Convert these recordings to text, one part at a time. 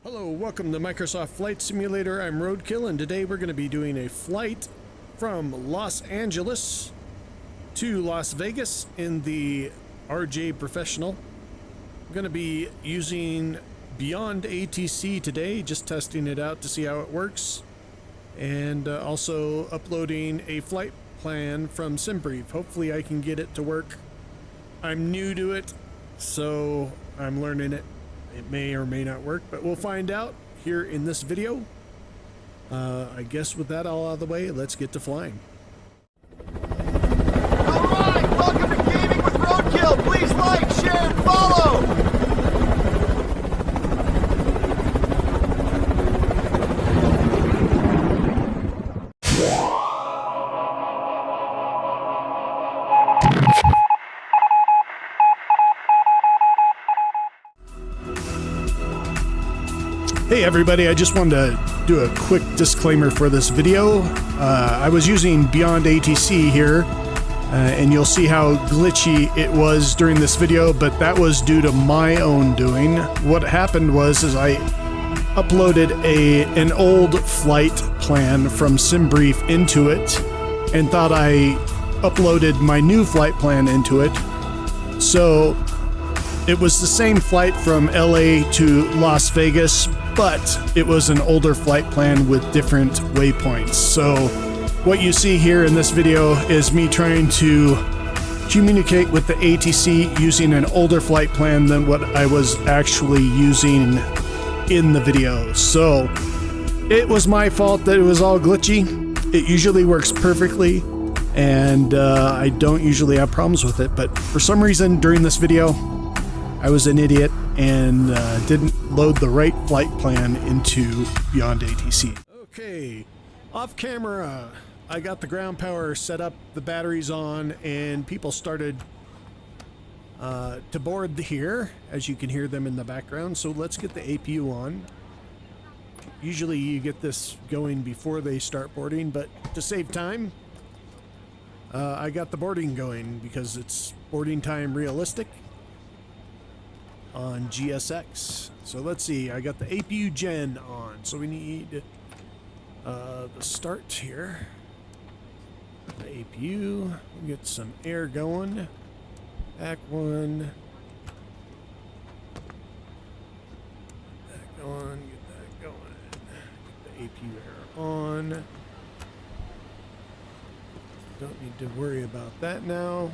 Hello, welcome to Microsoft Flight Simulator. I'm Roadkill, and today we're going to be doing a flight from Los Angeles to Las Vegas in the RJ Professional. I'm going to be using Beyond ATC today, just testing it out to see how it works, and also uploading a flight plan from SimBrief. Hopefully I can get it to work. I'm new to it, so I'm learning it. It may or may not work, but we'll find out here in this video. I guess with that all out of the way, let's get to flying. Alright, welcome to Gaming with Roadkill. Please like, share, and follow! Hey everybody, I just wanted to do a quick disclaimer for this video. I was using Beyond ATC here, and you'll see how glitchy it was during this video, but that was due to my own doing. What happened was I uploaded an old flight plan from SimBrief into it, and thought I uploaded my new flight plan into it. So it was the same flight from LA to Las Vegas, but it was an older flight plan with different waypoints. So what you see here in this video is me trying to communicate with the ATC using an older flight plan than what I was actually using in the video. So it was my fault that it was all glitchy. It usually works perfectly, and I don't usually have problems with it, but for some reason during this video I was an idiot and didn't load the right flight plan into Beyond ATC. Okay, off camera, I got the ground power set up, the batteries on, and people started to board here, as you can hear them in the background. So let's get the APU on. Usually you get this going before they start boarding, but to save time, I got the boarding going because it's boarding time realistic on GSX. So let's see, I got the APU gen on, so we need the start here. The APU, we'll get some air going. Back one. Get that going, get that going. Get the APU air on. Don't need to worry about that now.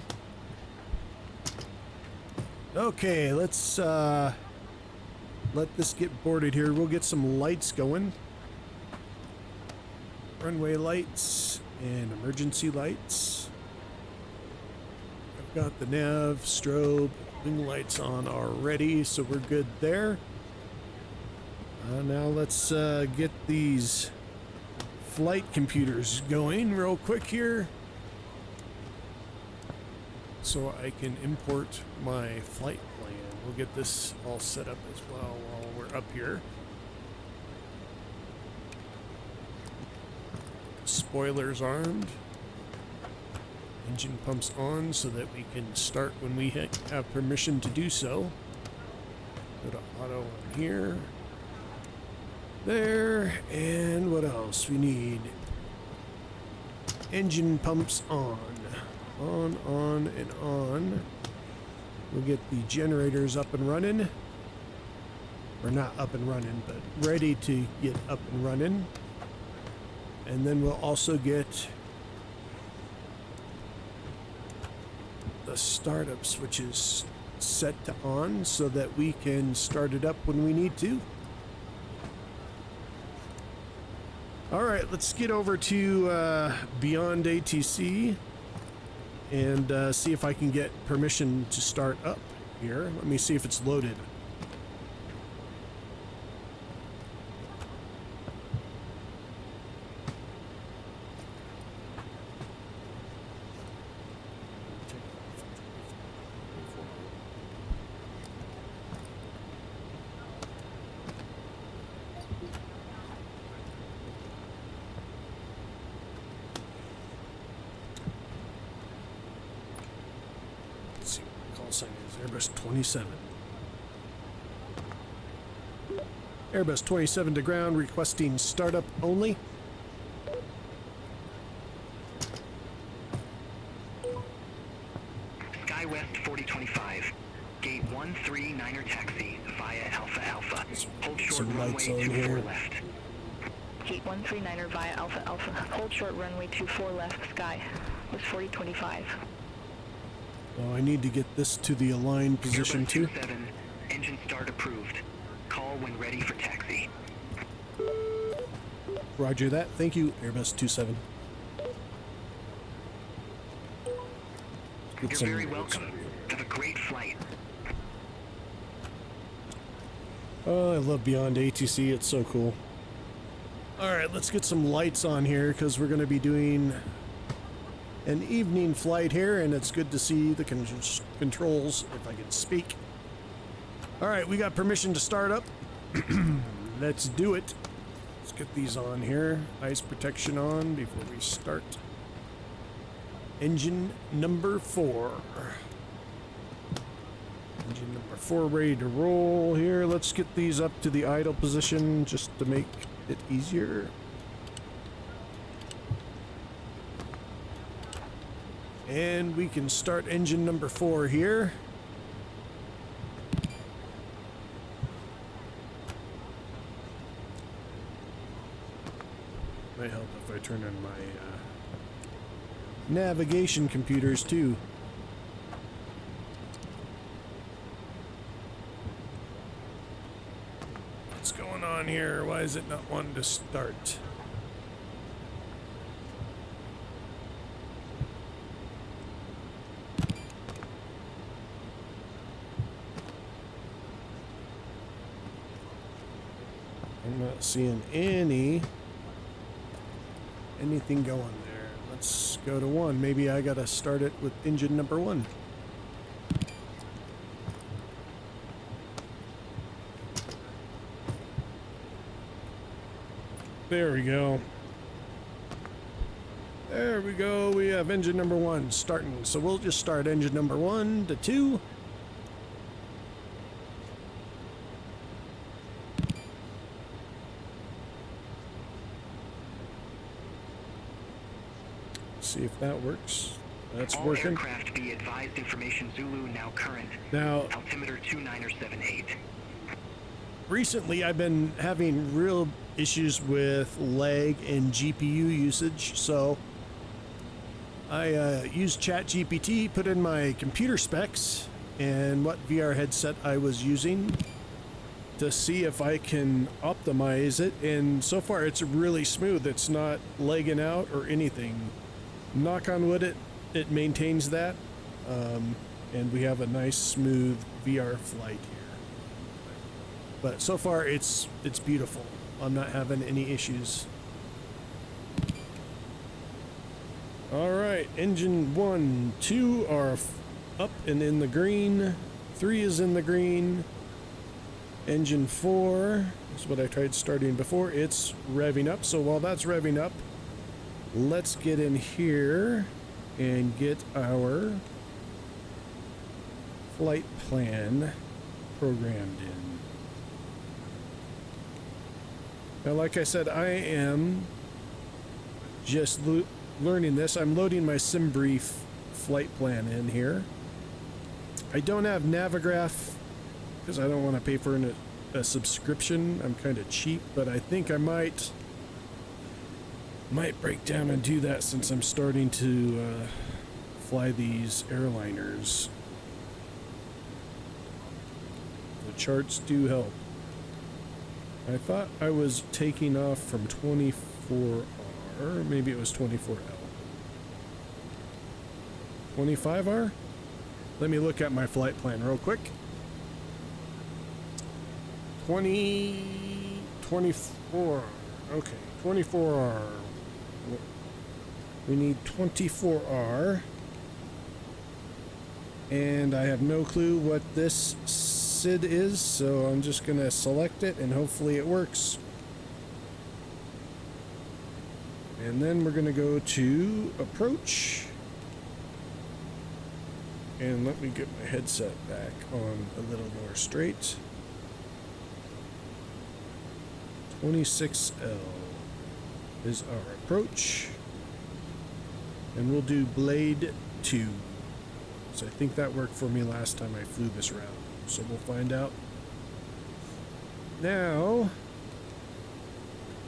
Okay, let's let this get boarded here. We'll get some lights going. Runway lights and emergency lights. I've got the nav, strobe, wing lights on already, so we're good there. Now let's get these flight computers going real quick here, so I can import my flight plan. We'll get this all set up as well while we're up here. Spoilers armed. Engine pumps on so that we can start when we have permission to do so. Go to auto on here. There, and what else? We need engine pumps on. On, and on. We'll get the generators up and running. Or not up and running, but ready to get up and running. And then we'll also get the startup switches set to on so that we can start it up when we need to. Alright, let's get over to Beyond ATC and see if I can get permission to start up here. Let me see if it's loaded. Let's see what the call sign is. Airbus 27. Airbus 27 to ground, requesting startup only. SkyWest 4025. Gate 139er taxi via Alpha Alpha. Hold short Some runway lights on 24 here. left. Gate 139er via Alpha Alpha. Hold short runway 24 left, Sky. Was 4025. Oh, I need to get this to the aligned position Airbus too. 27, engine start approved. Call when ready for taxi. Roger that. Thank you, Airbus 27. Get You're some very lights. welcome. Have a great flight. Oh, I love Beyond ATC. It's so cool. All right, let's get some lights on here because we're going to be doing an evening flight here, and it's good to see the controls, if I can speak. All right, we got permission to start up. Let's do it. Let's get these on here. Ice protection on before we start. Engine number 4. Engine number 4 ready to roll here. Let's get these up to the idle position just to make it easier. And we can start engine number 4 here. Might help if I turn on my navigation computers too. What's going on here? Why is it not wanting to start? I'm not seeing anything going there. Let's go to 1. Maybe I gotta start it with engine number 1. There we go. There we go. We have engine number 1 starting. So we'll just start engine number 1 to 2. See if that works. That's All working. aircraft be advised information Zulu now current. Now, Altimeter 2978. recently I've been having real issues with lag and GPU usage, so I used ChatGPT, put in my computer specs and what VR headset I was using to see if I can optimize it, and so far it's really smooth. It's not lagging out or anything. Knock on wood, it maintains that, and we have a nice smooth VR flight here. But so far it's beautiful. I'm not having any issues. All right, engine 1, 2 are up and in the green. 3 is in the green. Engine 4 is what I tried starting before. It's revving up. So while that's revving up, let's get in here and get our flight plan programmed in. Now, like I said, I am just learning this. I'm loading my SimBrief flight plan in here. I don't have Navigraph because I don't want to pay for a subscription. I'm kind of cheap, but I think I might break down and do that since I'm starting to fly these airliners. The charts do help. I thought I was taking off from 24R, maybe it was 24L. 25R? Let me look at my flight plan real quick. 24. Okay, 24R. We need 24R. And I have no clue what this SID is, so I'm just going to select it and hopefully it works. And then we're going to go to approach. And let me get my headset back on a little more straight. 26L is our approach. And we'll do blade 2. So I think that worked for me last time I flew this route. So we'll find out. Now,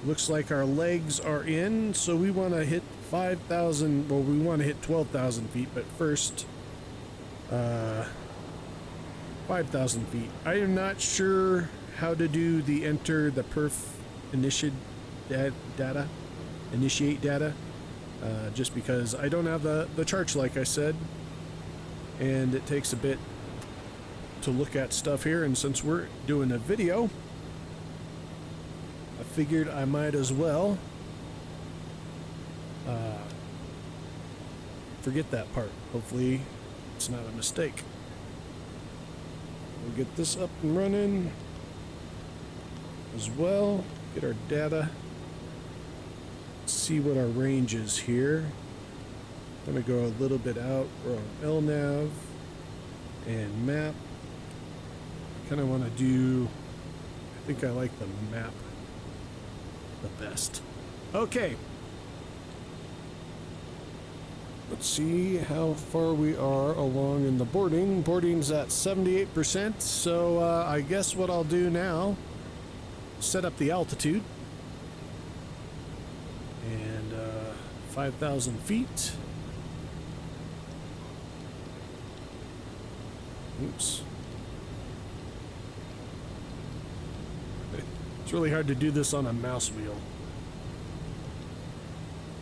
looks like our legs are in, so we want to hit 5,000, well, we want to hit 12,000 feet, but first, 5,000 feet. I am not sure how to do the enter the perf initiate data, just because I don't have the charts, like I said, and it takes a bit to look at stuff here, and since we're doing a video, I figured I might as well forget that part. Hopefully it's not a mistake. We'll get this up and running as well, get our data, see what our range is here. I'm going to go a little bit out. We're on LNAV and map. I kind of want to do, I think I like the map the best. Okay. Let's see how far we are along in the boarding. Boarding's at 78%, so I guess what I'll do now, set up the altitude. And 5,000 feet. Oops. It's really hard to do this on a mouse wheel.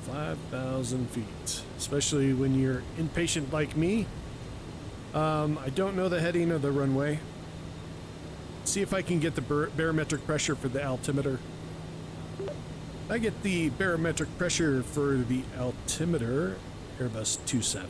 5,000 feet, especially when you're impatient like me. I don't know the heading of the runway. See if I can get the barometric pressure for the altimeter. I get the barometric pressure for the altimeter, Airbus 27.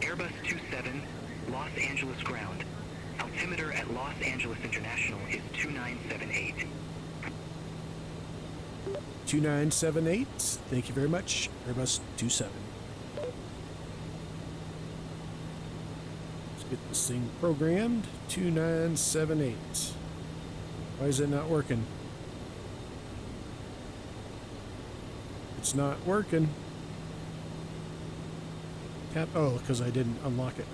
Airbus 27, Los Angeles ground. Altimeter at Los Angeles International is 2978. 2978. Thank you very much, Airbus 27. Let's get this thing programmed. 2978. Why is it not working? It's not working. Oh, because I didn't unlock it.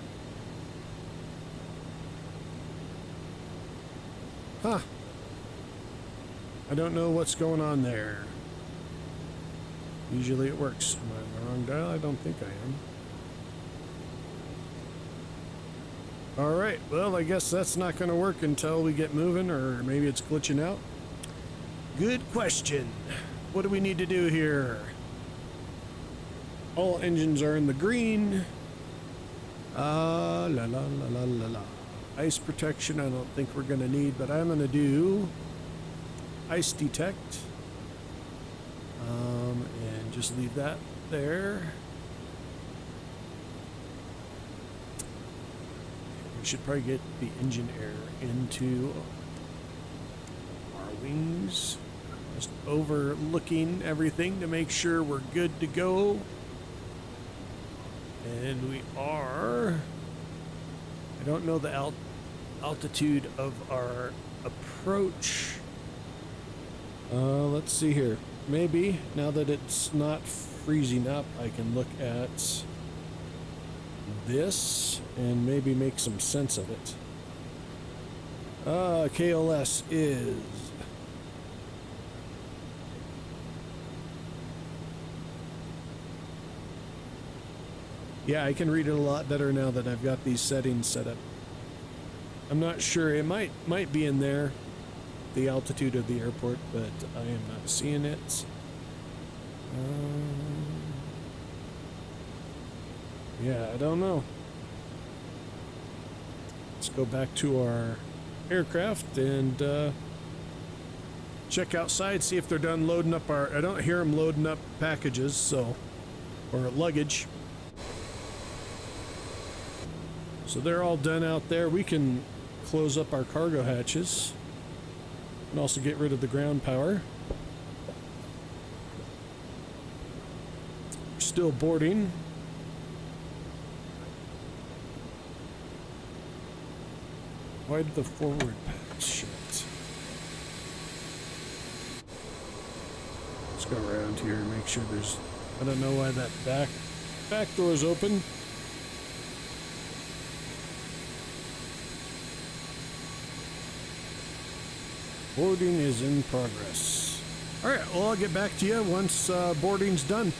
Huh. I don't know what's going on there. Usually it works. Am I on the wrong dial? I don't think I am. Alright, well, I guess that's not going to work until we get moving, or maybe it's glitching out. Good question. What do we need to do here? All engines are in the green. La la la la la la. Ice protection I don't think we're going to need, but I'm going to do ice detect. And just leave that there. We should probably get the engine air into our wings. Just overlooking everything to make sure we're good to go. And we are. I don't know the altitude of our approach. Let's see here. Maybe now that it's not freezing up, I can look at this and maybe make some sense of it. KLS is yeah, I can read it a lot better now that I've got these settings set up. I'm not sure, it might be in there, the altitude of the airport, but I am not seeing it. Yeah, I don't know. Let's go back to our aircraft and check outside, see if they're done loading up our, I don't hear them loading up packages, so, or luggage. So they're all done out there. We can close up our cargo hatches and also get rid of the ground power. Still boarding. Why'd the forward pass? Shit. Let's go around here and make sure there's... I don't know why that back door is open. Boarding is in progress. Alright, well, I'll get back to you once boarding's done.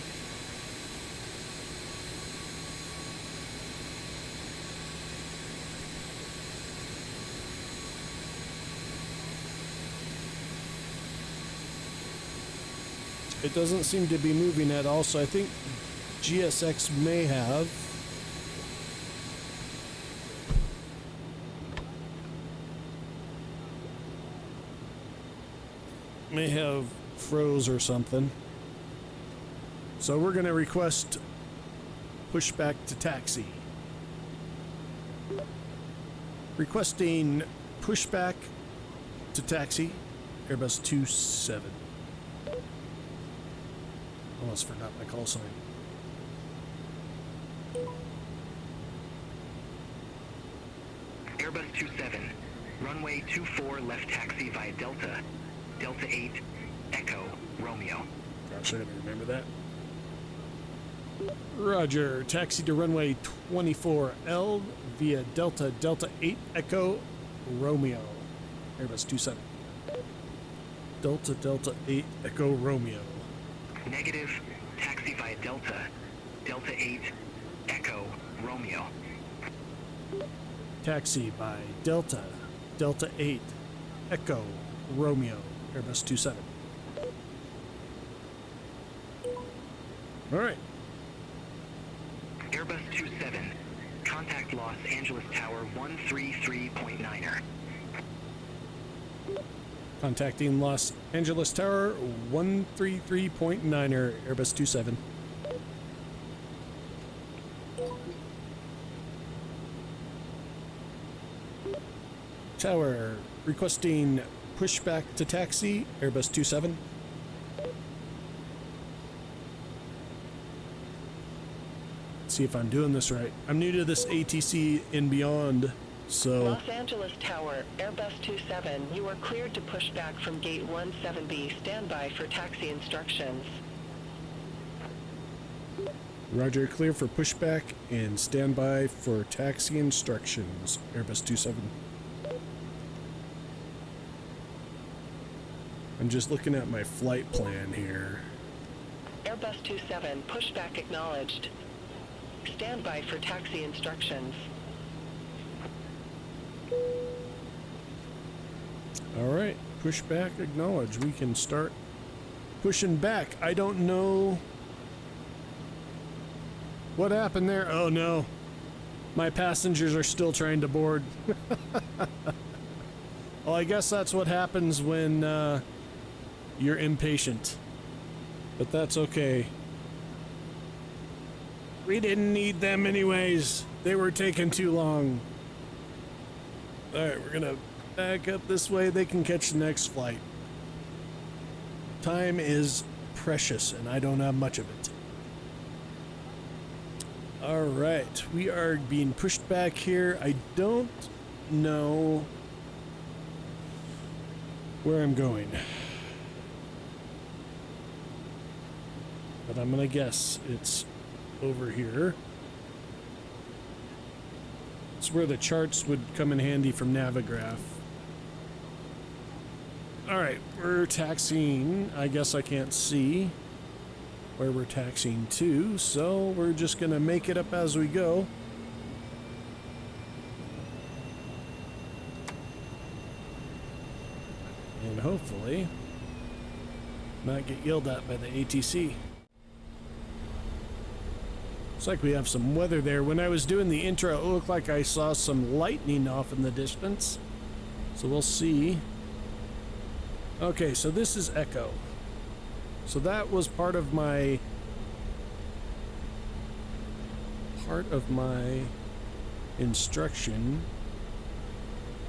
It doesn't seem to be moving at all, so I think GSX may have. Froze or something. So we're going to request pushback to taxi. Requesting pushback to taxi, Airbus 27. Almost forgot my call sign. Airbus 27, runway 24 left taxi via Delta, Delta 8, Echo, Romeo. Gosh, I gotta remember that. Roger, taxi to runway 24L via Delta, Delta 8, Echo, Romeo. Airbus 27. Delta, Delta 8, Echo, Romeo. Negative, taxi via Delta, Delta 8, Echo, Romeo. Taxi by Delta, Delta 8, Echo, Romeo, Airbus 27. Alright. Airbus 27, contact Los Angeles Tower 133.9er. Contacting Los Angeles Tower 133.9er, Airbus 27. Tower requesting pushback to taxi, Airbus 27. Let's see if I'm doing this right. I'm new to this ATC and beyond, so... Los Angeles Tower, Airbus 27, you are cleared to push back from gate 17B. Stand by for taxi instructions. Roger, clear for pushback and standby for taxi instructions, Airbus 27. I'm just looking at my flight plan here. Airbus 27, pushback acknowledged. Stand by for taxi instructions. Alright, pushback acknowledged. We can start pushing back. I don't know what happened there. Oh no, my passengers are still trying to board. Well, I guess that's what happens when you're impatient, but that's okay. We didn't need them anyways. They were taking too long. Alright, we're gonna back up this way. They can catch the next flight. Time is precious and I don't have much of it. Alright, we are being pushed back here. I don't know where I'm going, but I'm gonna guess it's over here. It's where the charts would come in handy from Navigraph. Alright, we're taxiing. I guess I can't see where we're taxiing to, so we're just gonna make it up as we go. And hopefully not get yelled at by the ATC. Looks like we have some weather there. When I was doing the intro, it looked like I saw some lightning off in the distance. So we'll see. Okay, so this is Echo. So that was part of my instruction.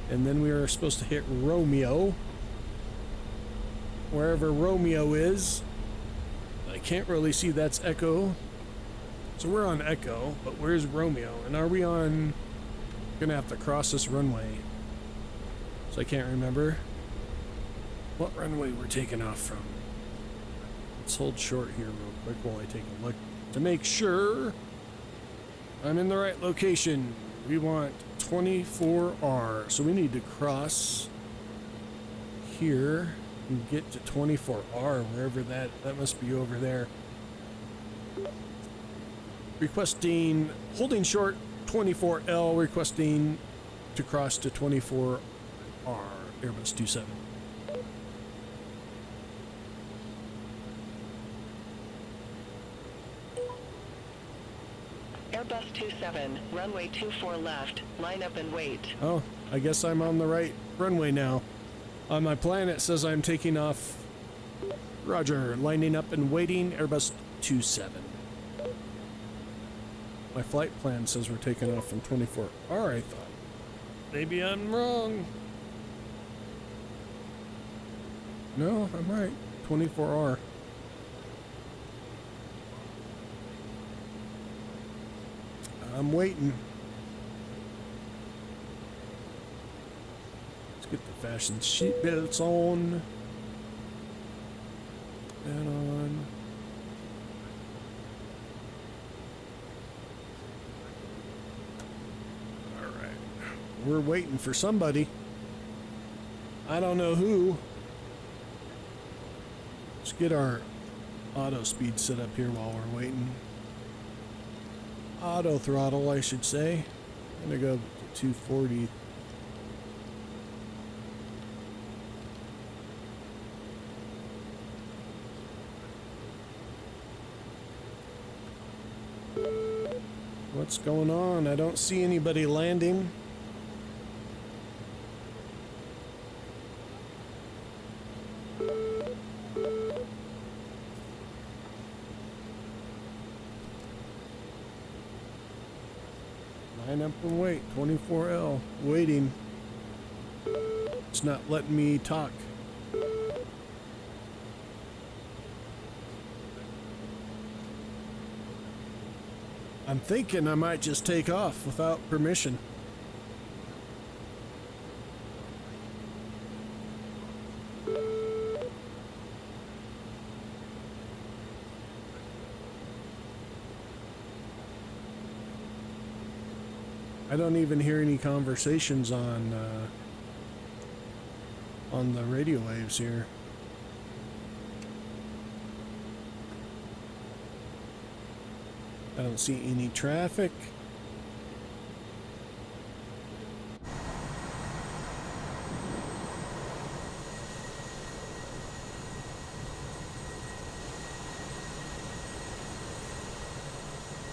And then we are supposed to hit Romeo. Wherever Romeo is. I can't really see that's Echo. So we're on Echo, but where's Romeo? And are we on... Gonna have to cross this runway. So I can't remember what runway we're taking off from. Let's hold short here real quick while I take a look to make sure I'm in the right location. We want 24R, so we need to cross here and get to 24R, wherever that must be over there. Requesting, holding short 24L, requesting to cross to 24R, Airbus 27. Airbus 27, runway 24 left, line up and wait. Oh, I guess I'm on the right runway now. On my plan it says I'm taking off. Roger, lining up and waiting, Airbus 27. My flight plan says we're taking off from 24R, I thought. Maybe I'm wrong. No, I'm right. 24R. I'm waiting. Let's get the fashion seat belts on. And on. Alright. We're waiting for somebody. I don't know who. Let's get our auto speed set up here while we're waiting. Auto throttle, I should say. I'm gonna go to 240. What's going on? I don't see anybody landing. Line up and wait. 24L. Waiting. It's not letting me talk. I'm thinking I might just take off without permission. I don't even hear any conversations on the radio waves here. I don't see any traffic.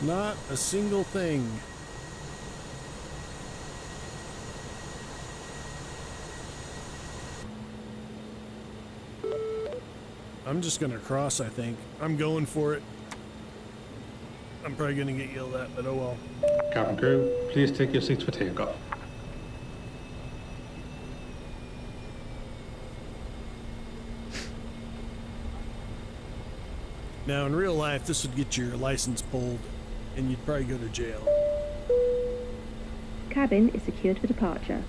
Not a single thing. I'm just gonna cross, I think. I'm going for it. I'm probably gonna get yelled at, but oh well. Cabin crew, please take your seats for takeoff. Now, in real life, this would get your license pulled, and you'd probably go to jail. Cabin is secured for departure.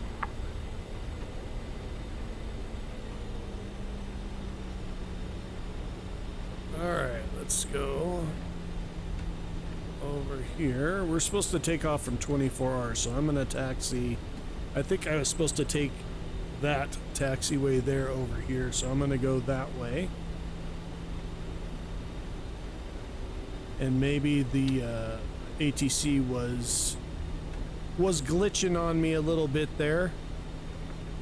Alright, let's go over here. We're supposed to take off from 24R, so I'm gonna taxi. I think I was supposed to take that taxiway there over here, so I'm gonna go that way. And maybe the ATC was glitching on me a little bit there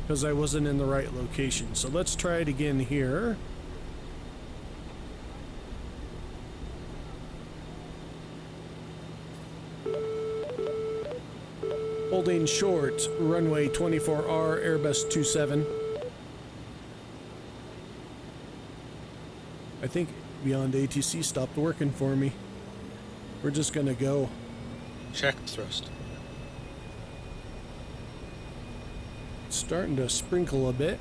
because I wasn't in the right location. So let's try it again here. Holding short, runway 24R, Airbus 27. I think Beyond ATC stopped working for me. We're just gonna go. Check thrust. It's starting to sprinkle a bit.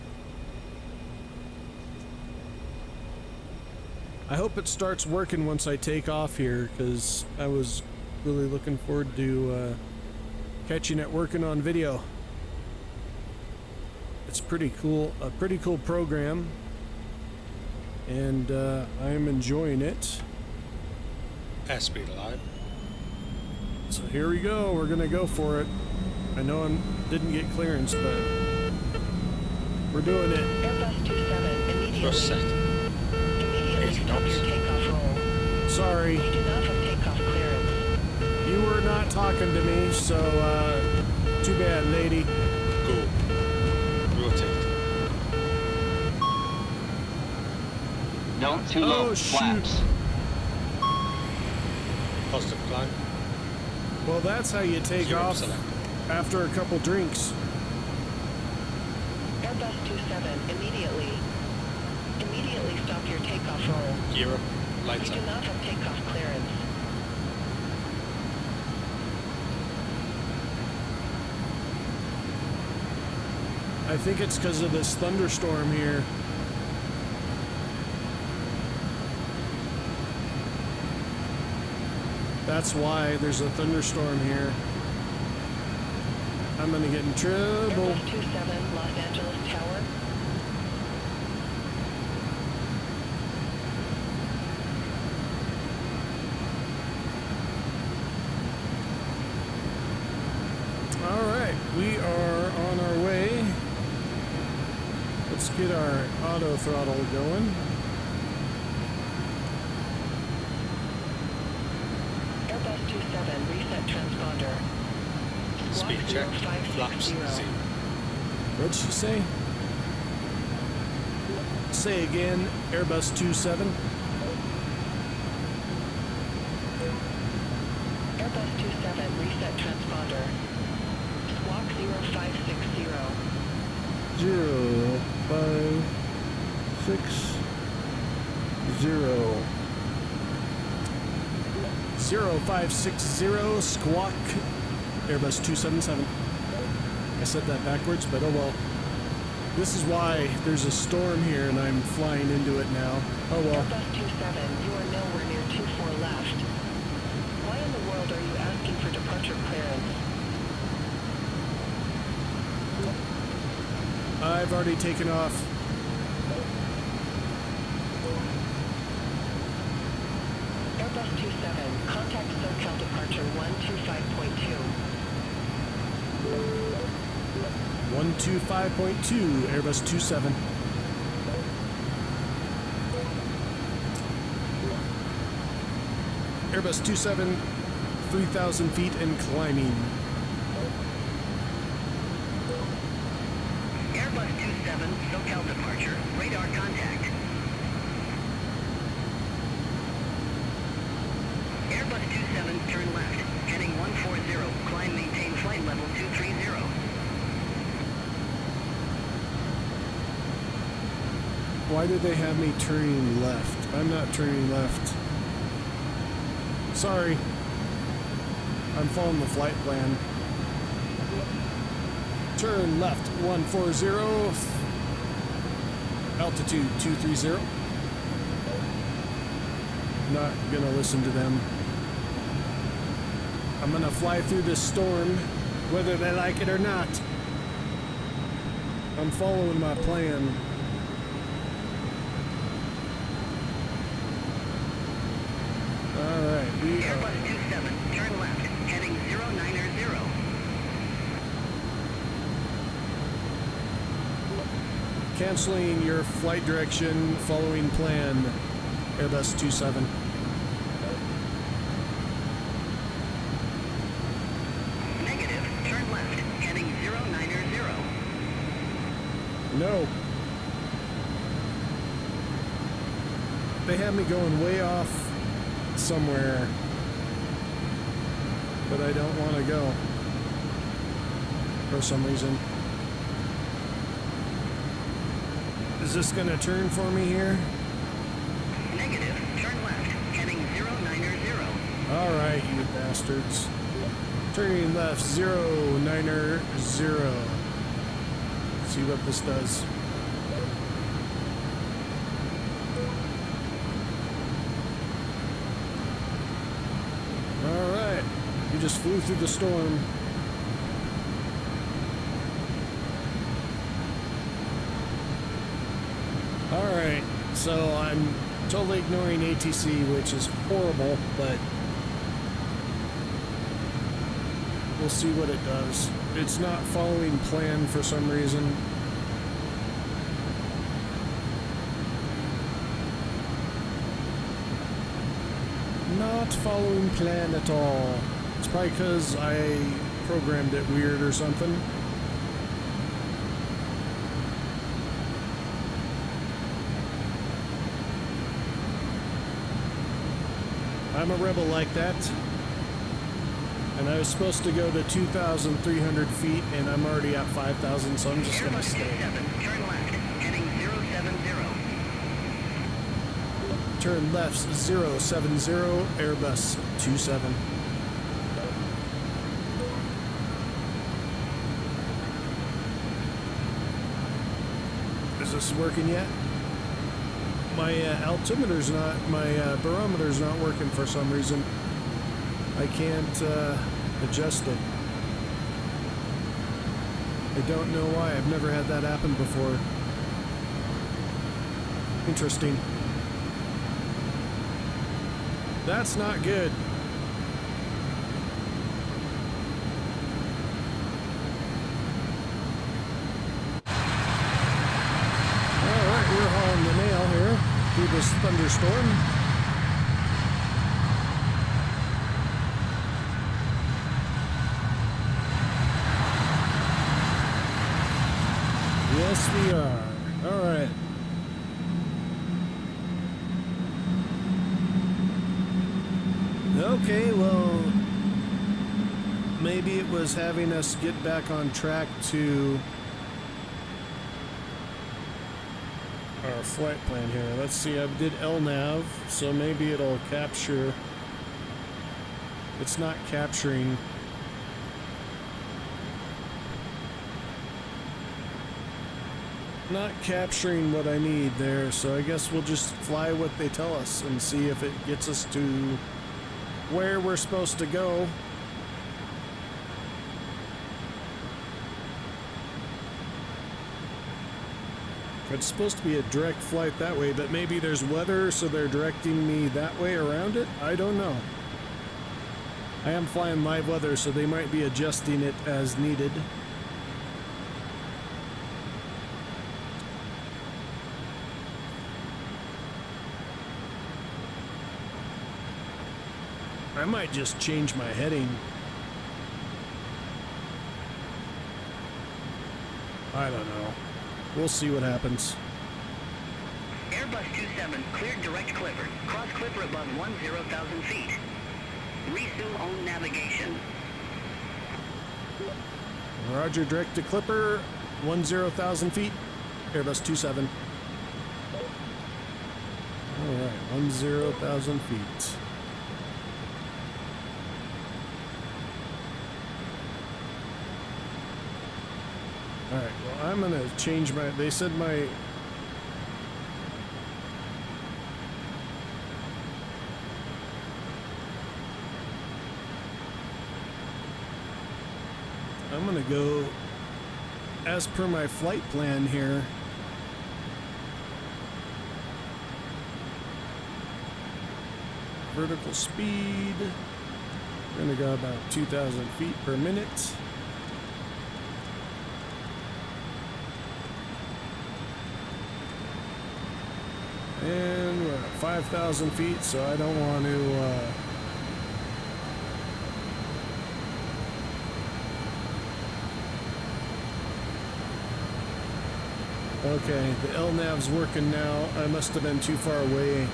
I hope it starts working once I take off here, because I was really looking forward to catching it working on video. It's pretty cool, a pretty cool program, and I am enjoying it. Airspeed alive. So here we go, we're gonna go for it. I know I didn't get clearance, but we're doing it. Airbus 27, immediately. Thrust set. Immediately 80 stop knots. your takeoff roll. Sorry, You do not have takeoff clearance. you were not talking to me, so too bad, lady. Go. Rotate. Don't too Oh, low. shoot. Flaps. Positive climb. Well, that's how you take Zero off select. after a couple drinks. Airbus 27, immediately. Immediately stop your takeoff roll. Gear up. You Lights do out. not have takeoff clearance. I think it's because of this thunderstorm here. That's why there's a thunderstorm here. I'm gonna get in trouble. Airbus 27, Los Angeles Tower. Alright, we are on our way. Let's get our auto throttle going. Airbus 27, reset transponder. Squawk Speed check. 0560. Flaps. Z. What'd she say? Say again, Airbus 27. Airbus 27, reset transponder. Squawk 0560. 0560 squawk Airbus 277. I said that backwards, but oh well. This is why there's a storm here and I'm flying into it now. Oh well. Airbus 27, you are nowhere near 24 left. Why in the world are you asking for departure clearance? I've already taken off. Airbus 27, contact SoCal departure 125.2. 125.2 Airbus 27. Airbus 27, 3,000 feet and climbing. Airbus 27, SoCal departure, radar contact. Airbus 27, turn left, heading 140, climb maintain flight level 230. Why did they have me turning left? I'm not turning left. Sorry. I'm following the flight plan. Turn left 140. Altitude 230. Not gonna listen to them. I'm gonna fly through this storm, whether they like it or not. I'm following my plan. Alright, we Airbus are... 27, turn left, heading 090. Canceling your flight direction following plan, Airbus 27. Negative, turn left, heading 090. No. They have me going way off somewhere, but I don't want to go for some reason. Is this going to turn for me here? Negative, turn left, heading 090. Alright, you bastards. Turning left, 090. See what this does. just flew through the storm. Alright, so I'm totally ignoring ATC, which is horrible, but we'll see what it does. It's not following plan for some reason. Not following plan at all. It's probably because I programmed it weird or something. I'm a rebel like that. And I was supposed to go to 2,300 feet, and I'm already at 5,000, so I'm just going to stay. Turn left, heading 070. Turn left 070, Airbus 27. Is this working yet? My altimeter's not, my barometer's not working for some reason. I can't adjust it. I don't know why. I've never had that happen before. Interesting. That's not good. Alright, we're hauling the nail here through this thunderstorm. Yes, we are. All right. Okay, well, maybe it was having us get back on track to our flight plan here. Let's see, I did LNAV, so maybe it'll capture. It's not capturing. Not capturing what I need there, so I guess we'll just fly what they tell us and see if it gets us to where we're supposed to go. It's supposed to be a direct flight that way, but maybe there's weather, so they're directing me that way around it? I don't know. I am flying live weather, so they might be adjusting it as needed. I might just change my heading. I don't know. We'll see what happens. Airbus 27, cleared direct Clipper. Cross Clipper above 10,000 feet. Resume on navigation. Roger, direct to Clipper, 10,000 feet. Airbus 27. Alright, 10,000 feet. Alright, well, I'm gonna change my. They said my. I'm gonna go as per my flight plan here. Vertical speed. We're gonna go about 2,000 feet per minute. And we're at 5,000 feet, so I don't want to. Okay, the LNAV's working now. I must have been too far away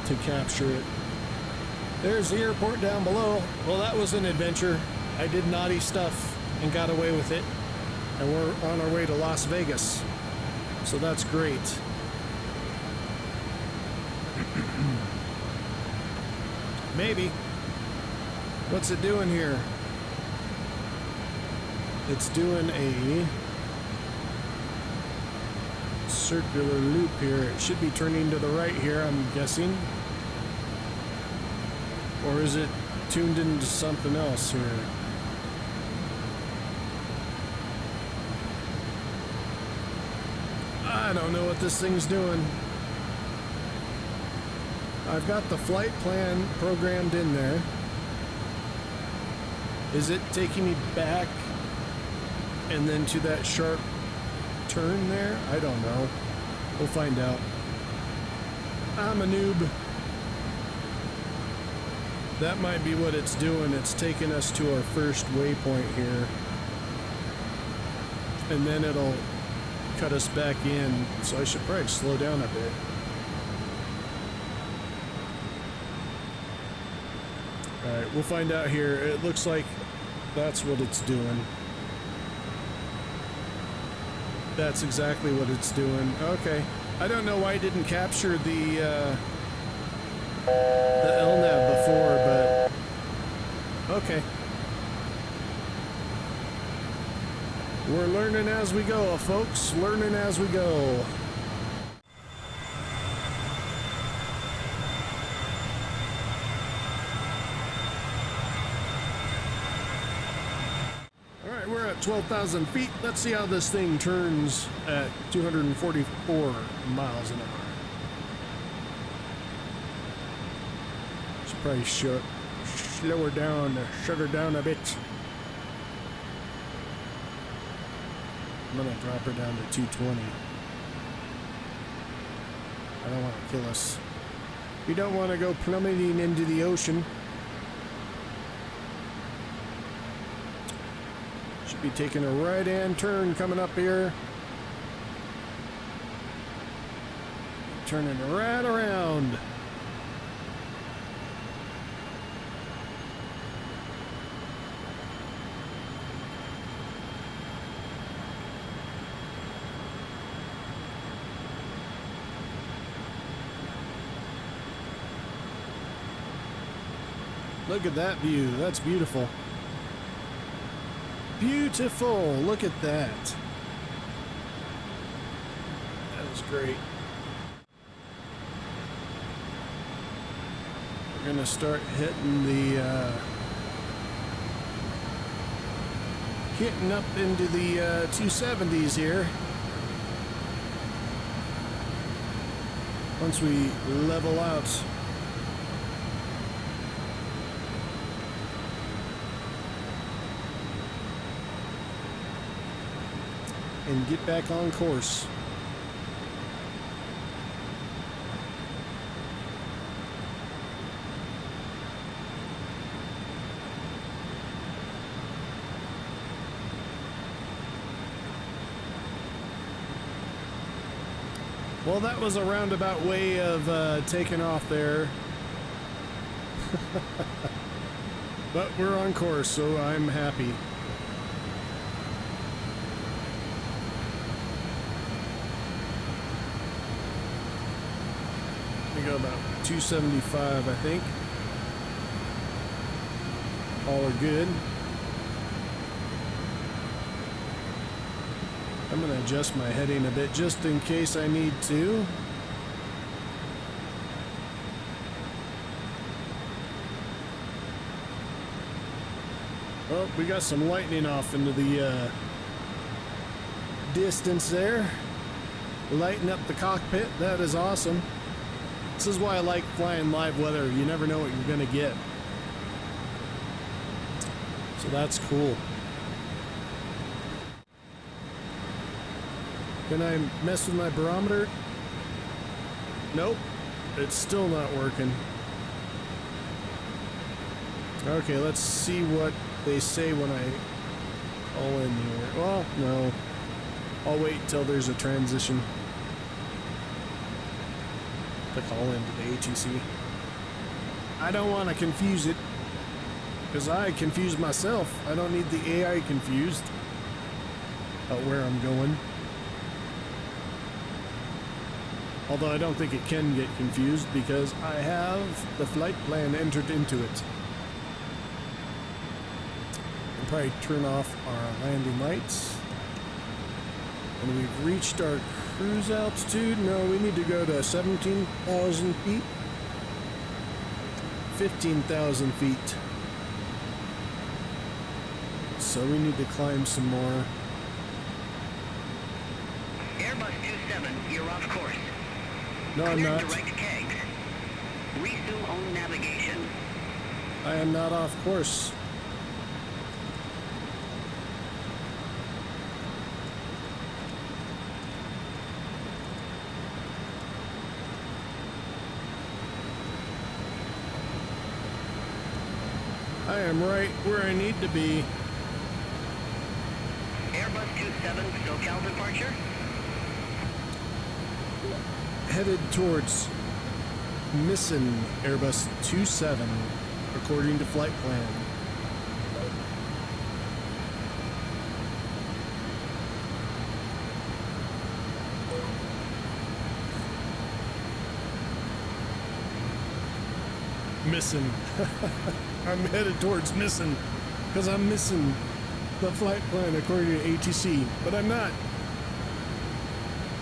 to capture it. There's the airport down below. Well, that was an adventure. I did naughty stuff and got away with it. And we're on our way to Las Vegas. So that's great. Maybe. What's it doing here? It's doing a circular loop here. It should be turning to the right here, I'm guessing. Or is it tuned into something else here? I don't know what this thing's doing. I've got the flight plan programmed in there. Is it taking me back and then to that sharp turn there? I don't know. We'll find out. I'm a noob. That might be what it's doing. It's taking us to our first waypoint here. And then it'll cut us back in. So I should probably slow down a bit. Alright, we'll find out here. It looks like that's what it's doing. That's exactly what it's doing. Okay. I don't know why I didn't capture the LNAV before, but okay. We're learning as we go, folks. Learning as we go. Alright, we're at 12,000 feet. Let's see how this thing turns at 244 miles an hour. Should probably slow her down, shut her down a bit. I'm gonna drop her down to 220. I don't want to kill us. We don't want to go plummeting into the ocean. Should be taking a right-hand turn coming up here. Turning right around. Look at that view. That's beautiful. Beautiful. Look at that. That is great. We're going to start hitting the hitting up into the 270s here. Once we level out. And get back on course. Well, that was a roundabout way of taking off there. But we're on course, so I'm happy. Go about 275, I think. All are good. I'm going to adjust my heading a bit just in case I need to. Oh, we got some lightning off into the distance there. Lighten up the cockpit. That is awesome. This is why I like flying live weather. You never know what you're going to get. So that's cool. Can I mess with my barometer? Nope. It's still not working. Okay, let's see what they say when I call in here. Well, no. I'll wait until there's a transition to call into the ATC. I don't want to confuse it, because I confuse myself. I don't need the AI confused about where I'm going. Although I don't think it can get confused because I have the flight plan entered into it. We'll probably turn off our landing lights. And we've reached our cruise altitude. No, we need to go to 17,000 feet. 15,000 feet. So we need to climb some more. Airbus 27, you're off course. No, I'm Clear not. direct kegs. Resume own navigation. I am not off course. I am right where I need to be. Airbus 27, SoCal departure. Headed towards Msfs Airbus 27, according to flight plan. Missing. I'm headed towards missing because I'm missing the flight plan according to ATC, but I'm not.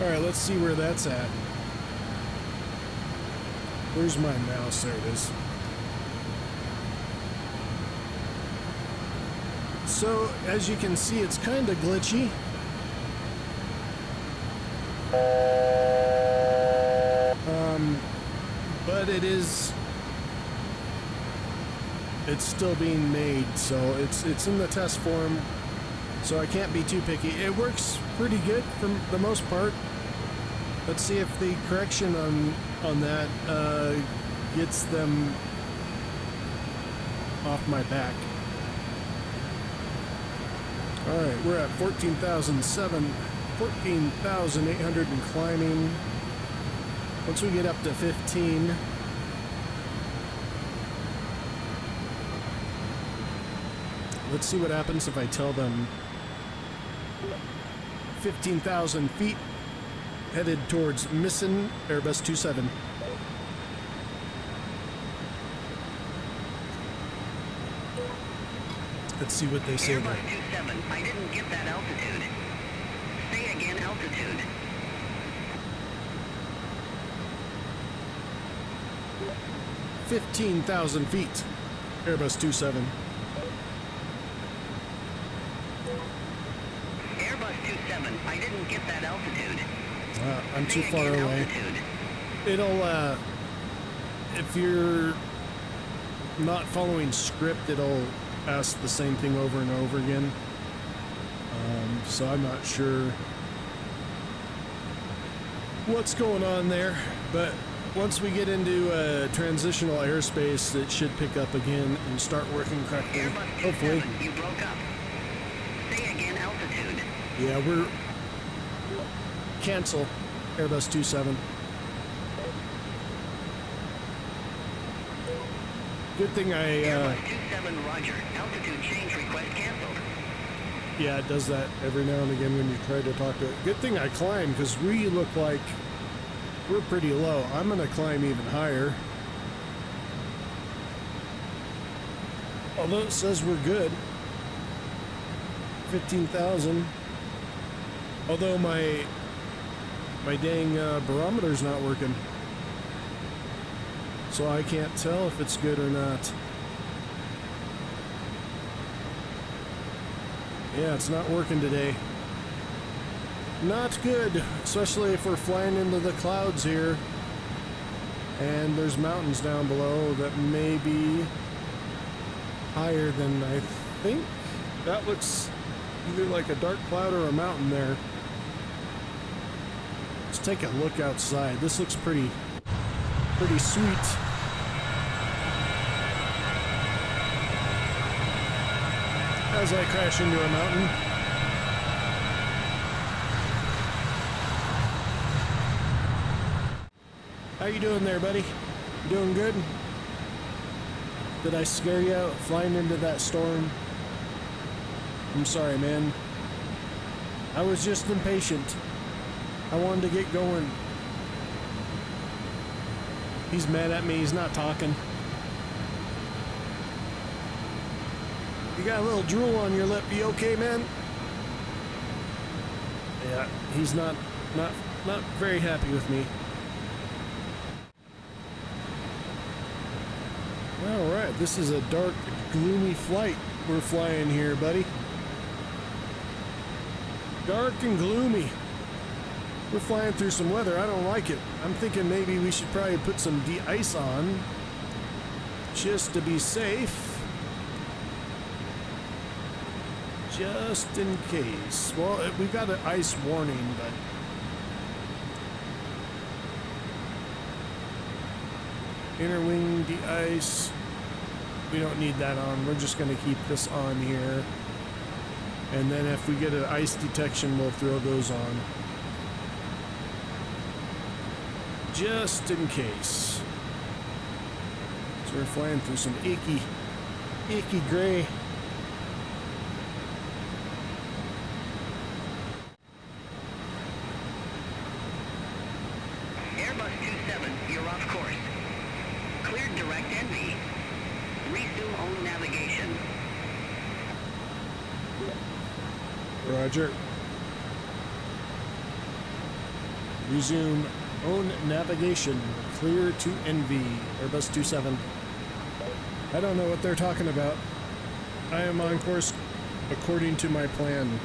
All right, let's see where that's at. Where's my mouse? There it is. So, as you can see, it's kind of glitchy. But it's still being made, so it's in the test form, so I can't be too picky. It works pretty good for the most part. Let's see if the correction on that gets them off my back. Alright, we're at 14,800 and climbing. Once we get up to 15, let's see what happens if I tell them 15,000 feet headed towards Msfs Airbus 27. Let's see what they say Airbus there. 27, I didn't get that altitude. Say again altitude. 15,000 feet, Airbus 27. Airbus 27, I didn't get that altitude. I'm too Say far again away. altitude. It'll, if you're not following script, it'll ask the same thing over and over again. So I'm not sure what's going on there, but once we get into transitional airspace, it should pick up again and start working correctly. Airbus Hopefully. 27, you broke up. Say again altitude. Yeah, we're... Cancel, Airbus 27. Good thing Airbus 27, roger. Altitude change request canceled. yeah, it does that every now and again when you try to talk to it. Good thing I climb, because we look like we're pretty low. I'm going to climb even higher. Although it says we're good. 15,000. Although my dang barometer's not working. So I can't tell if it's good or not. Yeah, it's not working today. Not good, especially if we're flying into the clouds here. And there's mountains down below that may be higher than I think. That looks either like a dark cloud or a mountain there. Let's take a look outside. This looks pretty sweet. As I crash into a mountain. How you doing there, buddy? You doing good? Did I scare you out flying into that storm? I'm sorry, man. I was just impatient. I wanted to get going. He's mad at me. He's not talking. You got a little drool on your lip. You okay, man? Yeah, he's not very happy with me. This is a dark, gloomy flight we're flying here, buddy. Dark and gloomy. We're flying through some weather. I don't like it. I'm thinking maybe we should probably put some de-ice on just to be safe. Just in case. Well, we got an ice warning, but inner wing de-ice. We don't need that on. We're just going to keep this on here. And then if we get an ice detection, we'll throw those on. Just in case. So we're flying through some icky gray. Airbus 27, you're off course. Cleared direct NV. Resume own navigation. Roger. Resume own navigation. Clear to NV. Airbus 27. I don't know what they're talking about. I am on course according to my plan.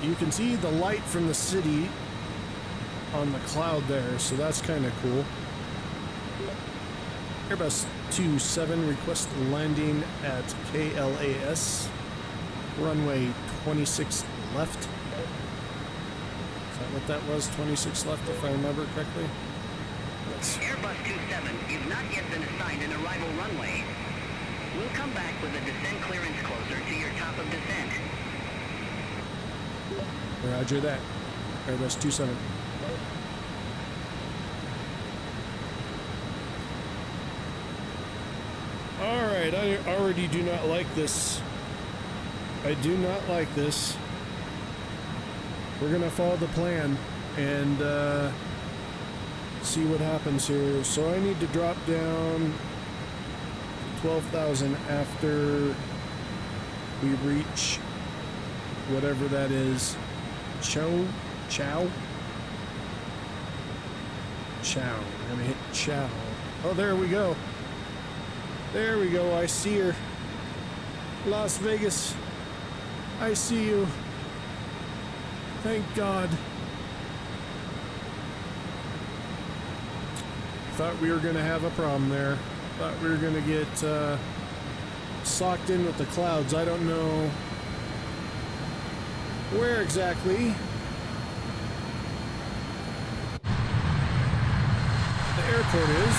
You can see the light from the city on the cloud there, so that's kind of cool. Airbus 27 request landing at KLAS. Runway 26 left. Is that what that was? 26 left, if I remember correctly? Yes. Airbus 27, you've not yet been assigned an arrival runway. We'll come back with a descent clearance closer to your top of descent. Roger that. Airbus 27. Alright, I already do not like this. I do not like this. We're gonna follow the plan and see what happens here. So I need to drop down 12,000 after we reach whatever that is. Chow. I'm gonna hit chow. Oh, there we go. There we go. I see her. Las Vegas. I see you. Thank God. Thought we were gonna have a problem there. Thought we were gonna get socked in with the clouds. I don't know where exactly the airport is,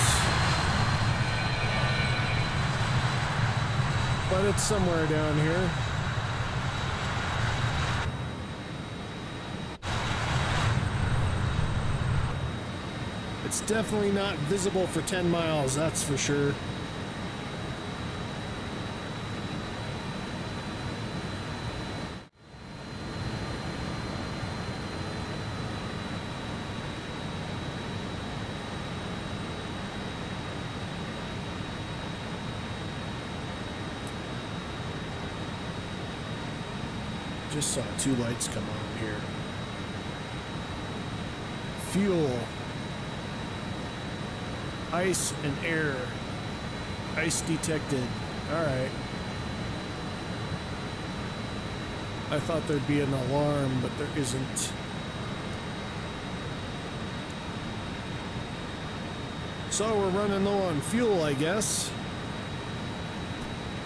but it's somewhere down here. It's definitely not visible for 10 miles, that's for sure. Just saw two lights come on here. Fuel. Ice and air. Ice detected. Alright. I thought there'd be an alarm, but there isn't. So we're running low on fuel, I guess.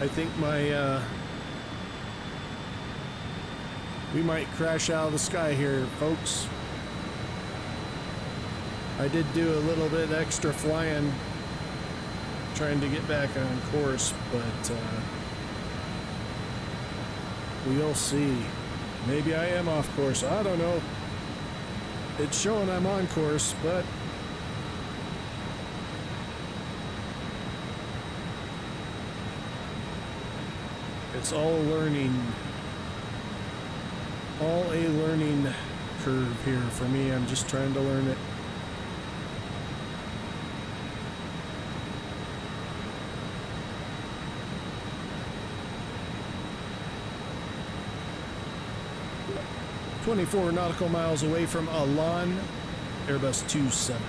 I think we might crash out of the sky here, folks. I did do a little bit extra flying trying to get back on course, but we'll see. Maybe I am off course. I don't know. It's showing I'm on course, but it's all learning. All a learning curve here for me. I'm just trying to learn it. "24 nautical miles away from Alan Airbus 27.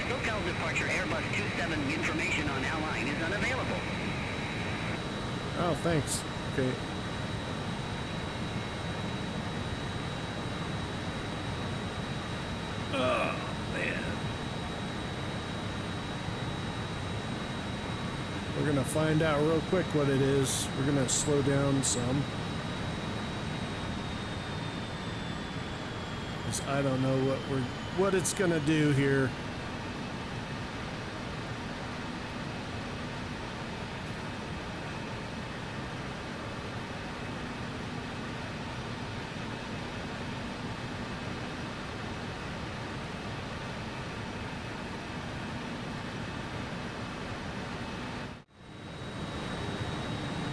SoCal departure Airbus 27 information on airline is unavailable. Oh, thanks. Okay. Oh, man. We're gonna find out real quick what it is. We're gonna slow down some. 'Cause I don't know what it's gonna do here.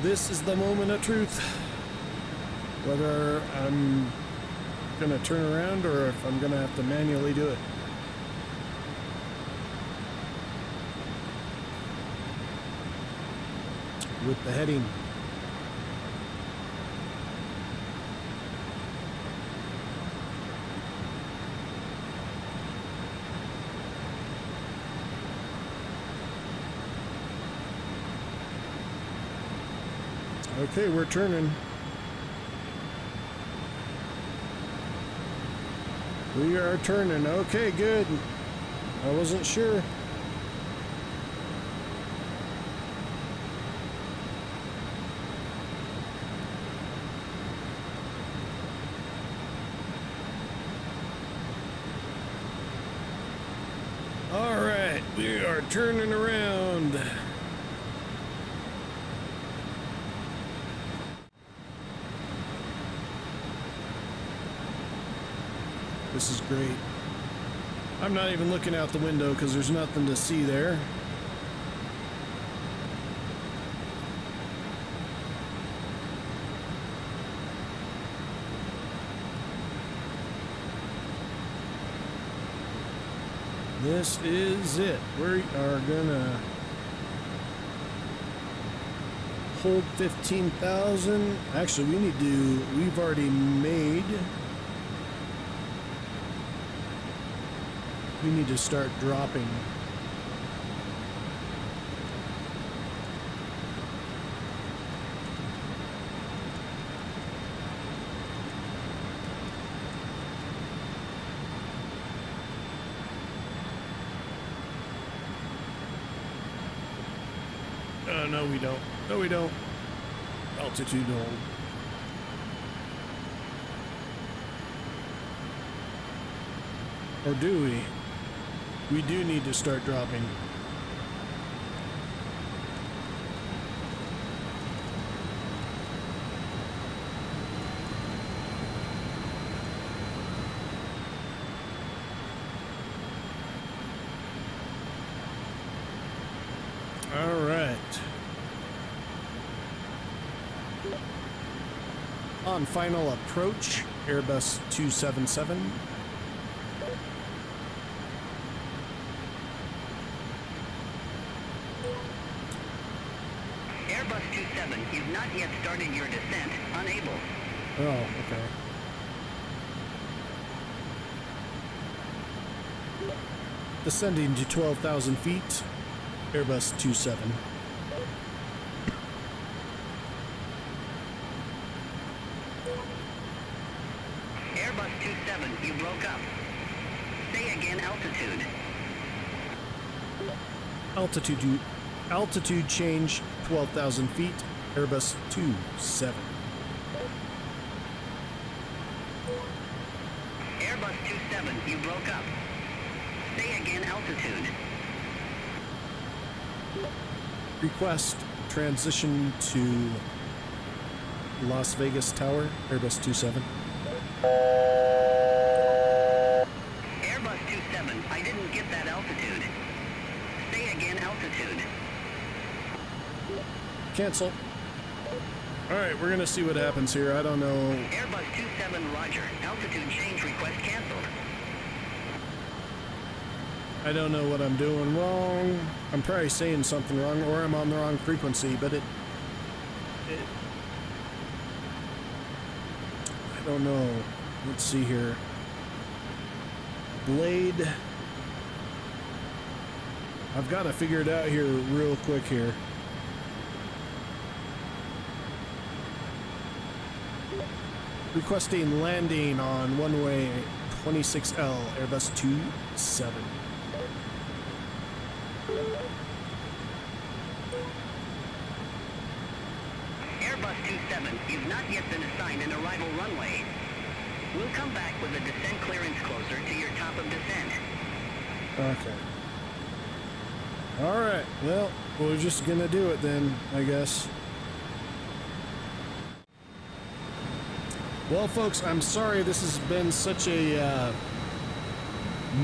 This is the moment of truth. Whether I'm gonna turn around or if I'm gonna have to manually do it. With the heading. Okay, we're turning. We are turning. Okay, good. I wasn't sure. All right, we are turning around. This is great. I'm not even looking out the window because there's nothing to see there. This is it. We are gonna hold 15,000. Actually, we've already made. We need to start dropping. No, we don't. No, we don't. Altitude hold. Or do we? We do need to start dropping. All right. On final approach, Airbus 277. Airbus 27, you've not yet started your descent. Unable. Oh, okay. Descending to 12,000 feet, Airbus 27. Airbus 27, you broke up. Say again altitude. Altitude change 12,000 feet, Airbus 27. Airbus 27, you broke up. Say again altitude. Request transition to Las Vegas Tower, Airbus 27. Airbus 27, I didn't get that altitude. Say again altitude. Cancel. Alright, we're gonna see what happens here. I don't know. Airbus 27, roger. Altitude change request canceled. I don't know what I'm doing wrong. I'm probably saying something wrong, or I'm on the wrong frequency, but I don't know. Let's see here. Blade. I've got to figure it out here real quick here. Requesting landing on runway 26L, Airbus 27. Airbus 27, you've not yet been assigned an arrival runway. We'll come back with a descent clearance closer to your top of descent. Okay. Alright, well, we're just gonna do it then, I guess. Well, folks, I'm sorry this has been such a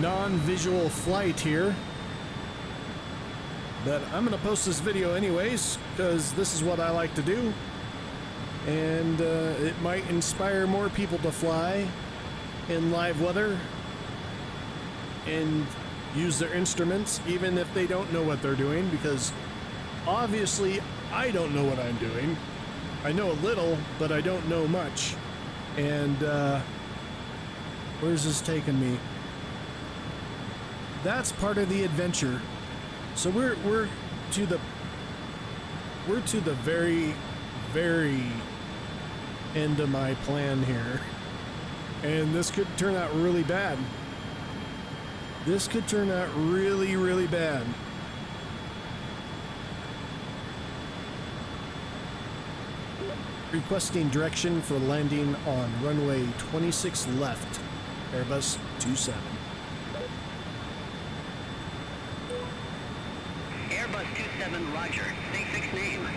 non-visual flight here. But I'm gonna post this video anyways, because this is what I like to do. And it might inspire more people to fly in live weather and use their instruments, even if they don't know what they're doing, because obviously I don't know what I'm doing. I know a little, but I don't know much. And where's this taking me? That's part of the adventure. So we're to the very end of my plan here, and this could turn out really bad. This could turn out really, really bad. Requesting direction for landing on runway 26 left, Airbus 27. Airbus 27, roger. Say fixed name.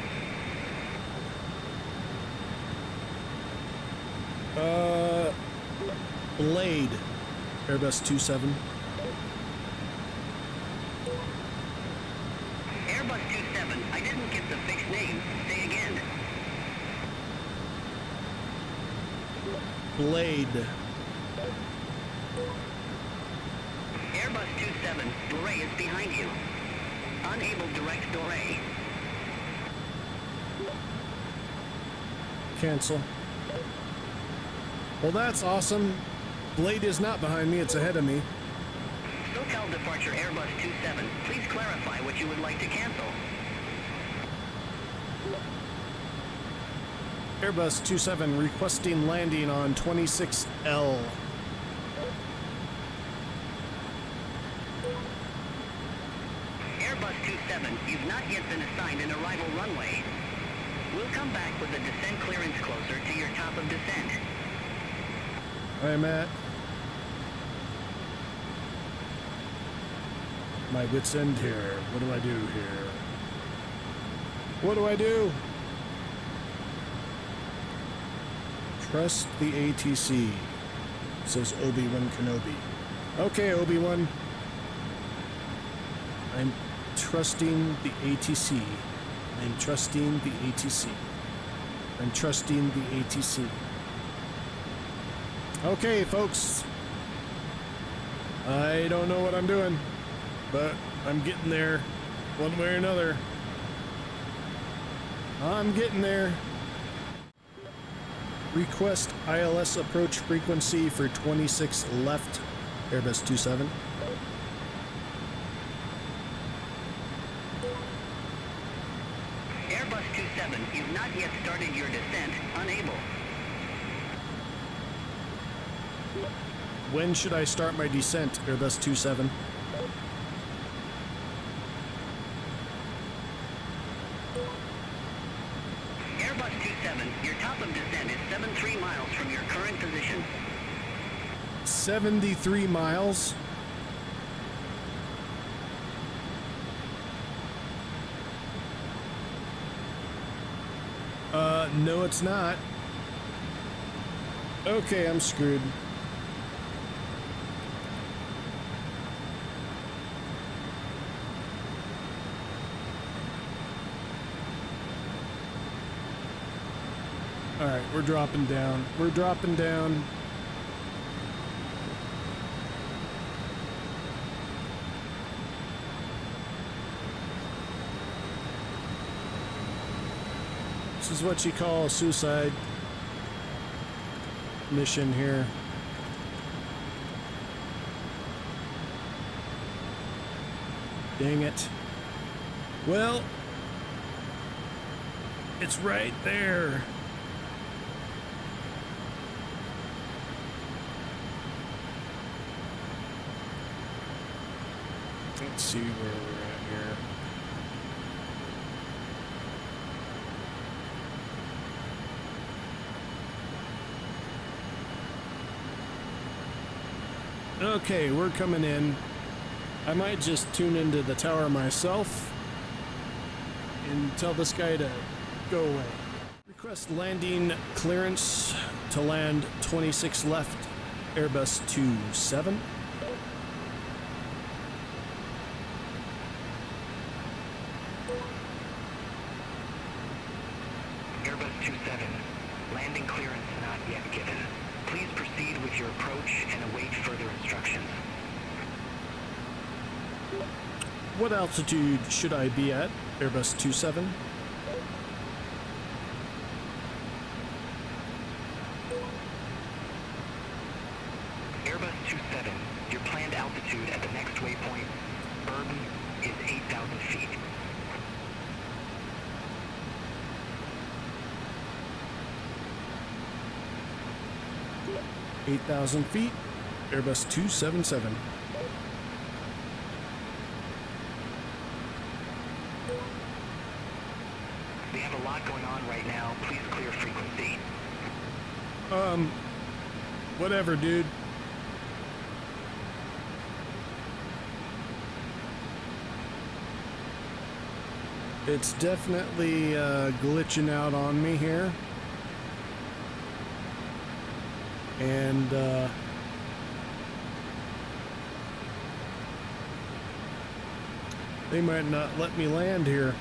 Blade, Airbus 27. Airbus 27, I didn't get the fixed name. Say again. Blade. Airbus 27, Doré is behind you. Unable direct Doré. Cancel. Well, that's awesome. Blade is not behind me, it's ahead of me. SoCal departure Airbus 27, please clarify what you would like to cancel. Airbus 27 requesting landing on 26L. Airbus 27, you've not yet been assigned an arrival runway. We'll come back with a descent clearance closer to your top of descent. I'm at my wit's end here. What do I do here? What do I do? Trust the ATC, says Obi-Wan Kenobi. Okay, Obi-Wan. I'm trusting the ATC. I'm trusting the ATC. I'm trusting the ATC. Okay, folks. I don't know what I'm doing, but I'm getting there one way or another. I'm getting there. Request ILS approach frequency for 26 left, Airbus 27. Airbus 27, you've not yet started your descent. Unable. When should I start my descent, Airbus 27? Airbus 27, your top of descent is 73 miles from your current position. 73 miles? No it's not. Okay, I'm screwed. Alright, we're dropping down. We're dropping down. This is what you call a suicide mission here. Dang it. Well, it's right there. Let's see where we're at here. Okay, we're coming in. I might just tune into the tower myself and tell this guy to go away. Request landing clearance to land 26 left, Airbus 27. Airbus 27, landing clearance not yet given. Please proceed with your approach and await further instructions. What altitude should I be at, Airbus 27? Airbus 27, your planned altitude at the next waypoint, Burden, is 8,000 feet. $8,000 feet, Airbus 277. We have a lot going on right now. Please clear frequency. Whatever, dude. It's definitely glitching out on me here. And they might not let me land here.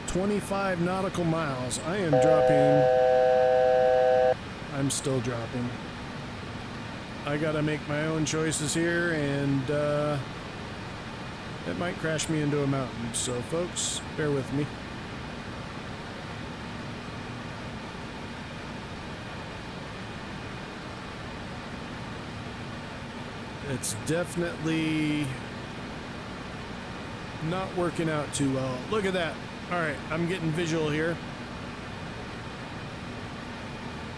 25 nautical miles. I am dropping. I'm still dropping. I gotta make my own choices here, and it might crash me into a mountain. So folks, bear with me. It's definitely not working out too well. Look at that. All right, I'm getting visual here.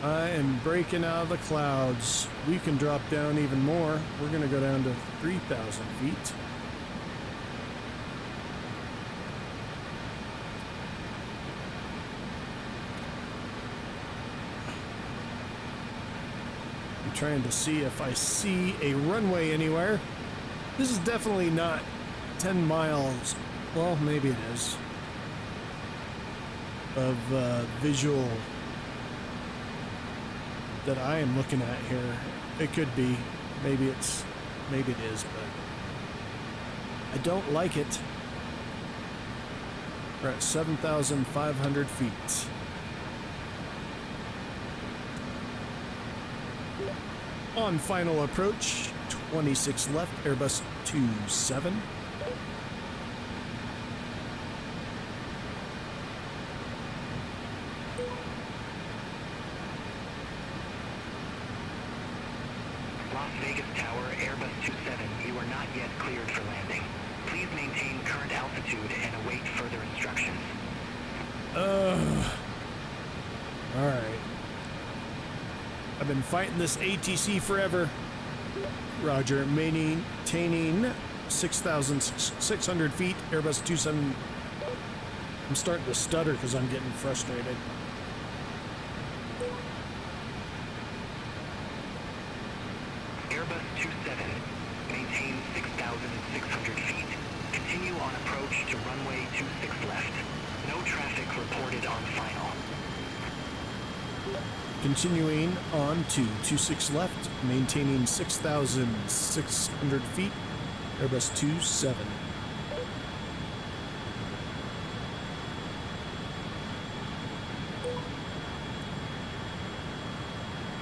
I am breaking out of the clouds. We can drop down even more. We're going to go down to 3,000 feet. I'm trying to see if I see a runway anywhere. This is definitely not 10 miles. Well, maybe it is. Of visual that I am looking at here. It could be. Maybe it is, but I don't like it. We're at 7,500 feet. On final approach, 26 left, Airbus 27. Las Vegas Tower, Airbus 27, you are not yet cleared for landing. Please maintain current altitude and await further instructions. Alright. I've been fighting this ATC forever. Roger, maintaining 6,600 feet, Airbus 27. I'm starting to stutter because I'm getting frustrated. Airbus 27, maintain 6,600 feet. Continue on approach to runway 26 left. No traffic reported on final. Continuing on to 26 left, maintaining 6,600 feet, Airbus 27.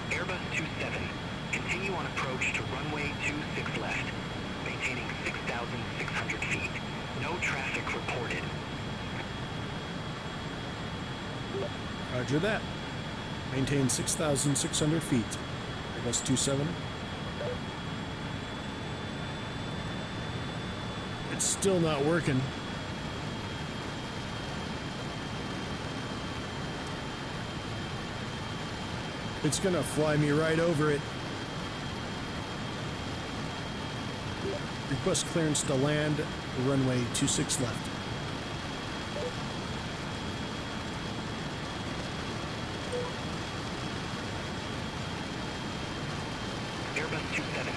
Airbus 27, continue on approach to runway 26 left, maintaining 6,600 feet. No traffic reported. Roger that. Maintain 6,600 feet. Airbus 27. It's still not working. It's gonna fly me right over it. Request clearance to land, runway 26 left. Airbus 27.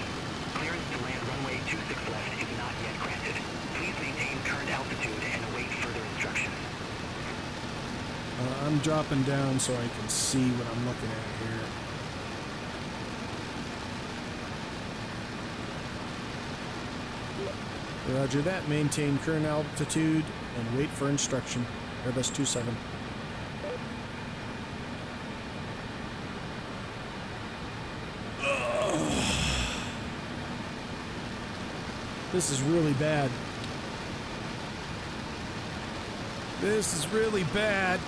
Clearance to land runway 26 left is not yet granted. Please maintain current altitude and await further instructions. I'm dropping down so I can see what I'm looking at here. Roger that. Maintain current altitude and wait for instruction. Airbus 27. This is really bad. This is really bad.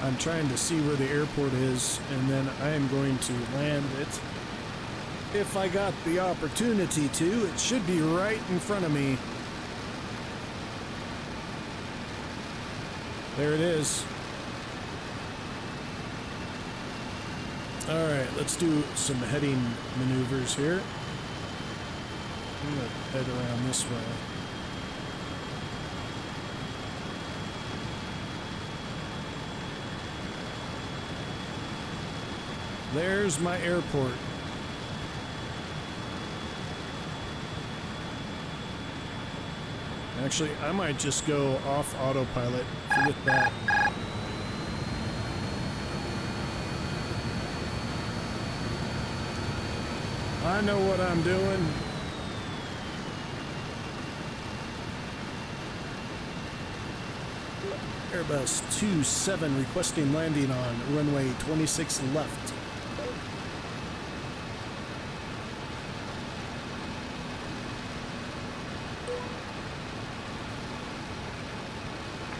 I'm trying to see where the airport is, and then I am going to land it. If I got the opportunity to, it should be right in front of me. There it is. Alright, let's do some heading maneuvers here. I'm going to head around this way. There's my airport. Actually, I might just go off autopilot. Forget that. I know what I'm doing. Airbus 27 requesting landing on runway 26 left.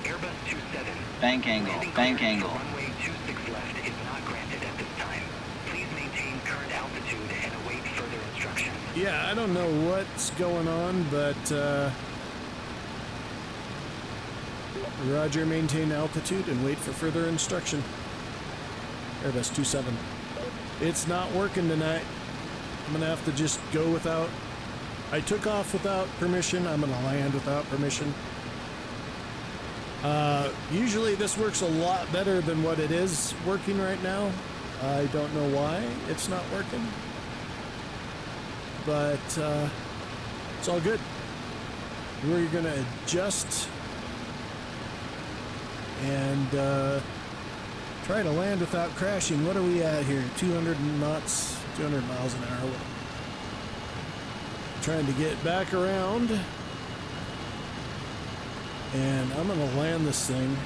Airbus 27. Bank angle, bank angle. Runway 26 left is not granted at this time. Please maintain current altitude and await further instructions. Yeah, I don't know what's going on, but Roger, maintain altitude and wait for further instruction. Airbus 27. It's not working tonight. I'm gonna have to just go without... I took off without permission. I'm gonna land without permission. Usually this works a lot better than what it is working right now. I don't know why it's not working. But it's all good. We're gonna adjust and try to land without crashing. What are we at here? 200 knots, 200 miles an hour. Trying to get back around. And I'm gonna land this thing.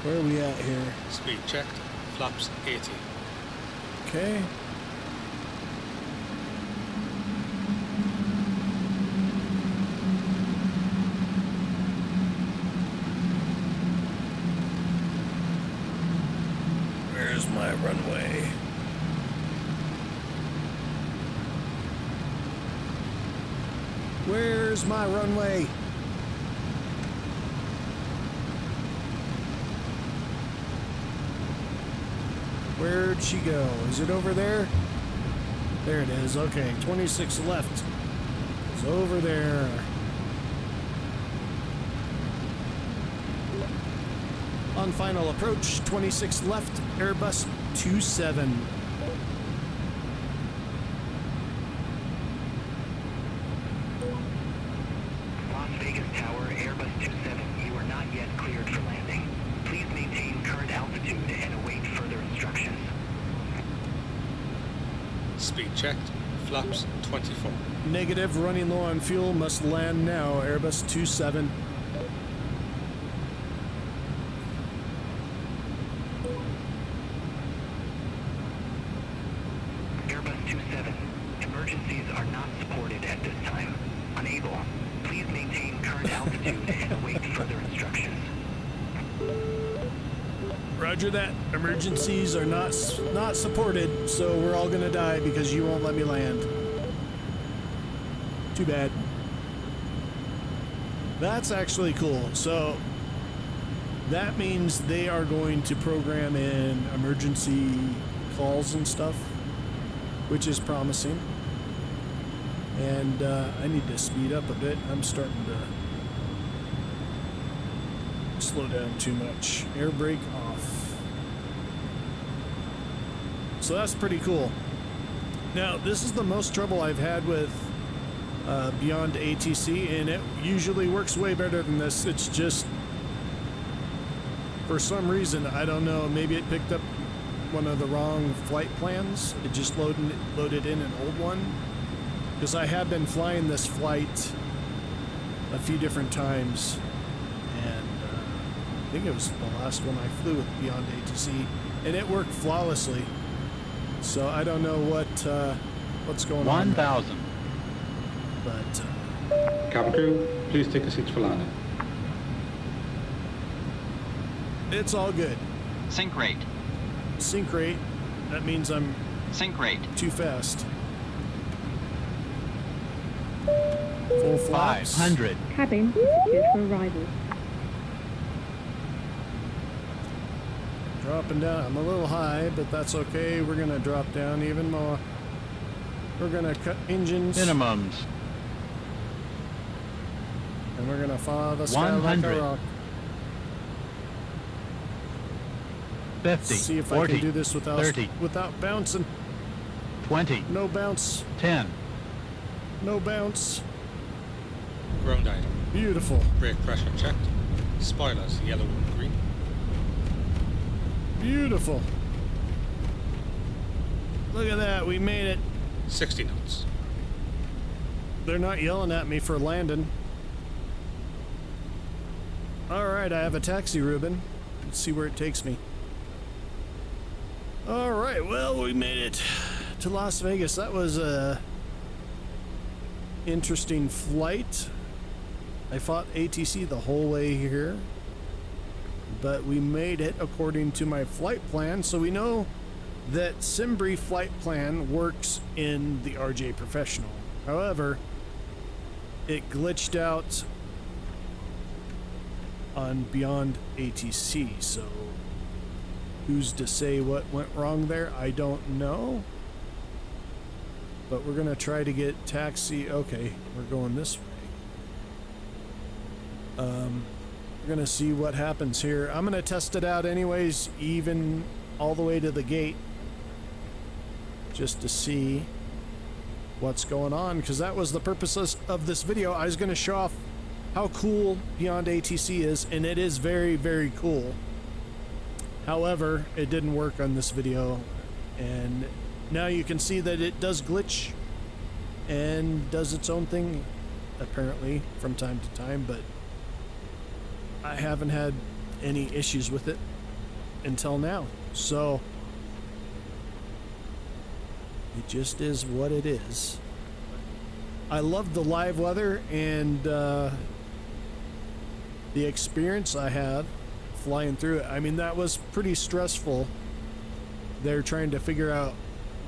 Where are we at here? Speed checked. Flaps 80. Okay. Where's my runway? Where's my runway? Where'd she go? Is it over there? There it is. Okay, 26 left. It's over there. On final approach, 26 left, Airbus 27. Las Vegas Tower, Airbus 27, you are not yet cleared for landing. Please maintain current altitude and await further instructions. Speed checked. Flaps 24. Negative, running low on fuel, must land now, Airbus 27. unable. Please maintain current altitude and await further instructions. Roger that. Emergencies are not supported, so we're all gonna die because you won't let me land. Too bad. That's actually cool. So that means they are going to program in emergency calls and stuff, which is promising. And I need to speed up a bit. I'm starting to slow down too much. Air brake off. So that's pretty cool. Now, this is the most trouble I've had with Beyond ATC, and it usually works way better than this. It's just, for some reason, I don't know, maybe it picked up one of the wrong flight plans. It just loaded in an old one. Because I have been flying this flight a few different times, and I think it was the last one I flew with Beyond ATC, and it worked flawlessly. So I don't know what's going on. 1,000. But Cabin crew, please take a seat for landing. it's all good. Sync rate. Sync rate. That means I'm Sync rate. too fast. Full flaps. 500. Cabin secured for arrival. Dropping down. I'm a little high, but that's okay. We're gonna drop down even more. We're gonna cut engines. Minimums. And we're gonna follow the sky like 100. a rock. 50. See if 40. I can do this without 30. without bouncing. 20. No bounce. 10. No bounce. Ground item. Beautiful. Brake pressure checked. Spoilers yellow and green. Beautiful. Look at that. We made it. 60 knots. They're not yelling at me for landing. All right, I have a taxi, Ruben. Let's see where it takes me. All right, well, we made it to Las Vegas. That was a interesting flight. I fought ATC the whole way here, but we made it according to my flight plan. So we know that SimBrief flight plan works in the RJ Professional. However, it glitched out on Beyond ATC, so who's to say what went wrong there? I don't know. But we're gonna try to get taxi. Okay, we're going this way. We're gonna see what happens here. I'm gonna test it out anyways, even all the way to the gate, just to see what's going on, because that was the purpose of this video. I was gonna show off how cool Beyond ATC is, and it is very, very cool. However, it didn't work on this video, and now you can see that it does glitch and does its own thing, apparently, from time to time, but I haven't had any issues with it until now. So it just is what it is. I love the live weather and the experience I had flying through it. I mean, that was pretty stressful. They're trying to figure out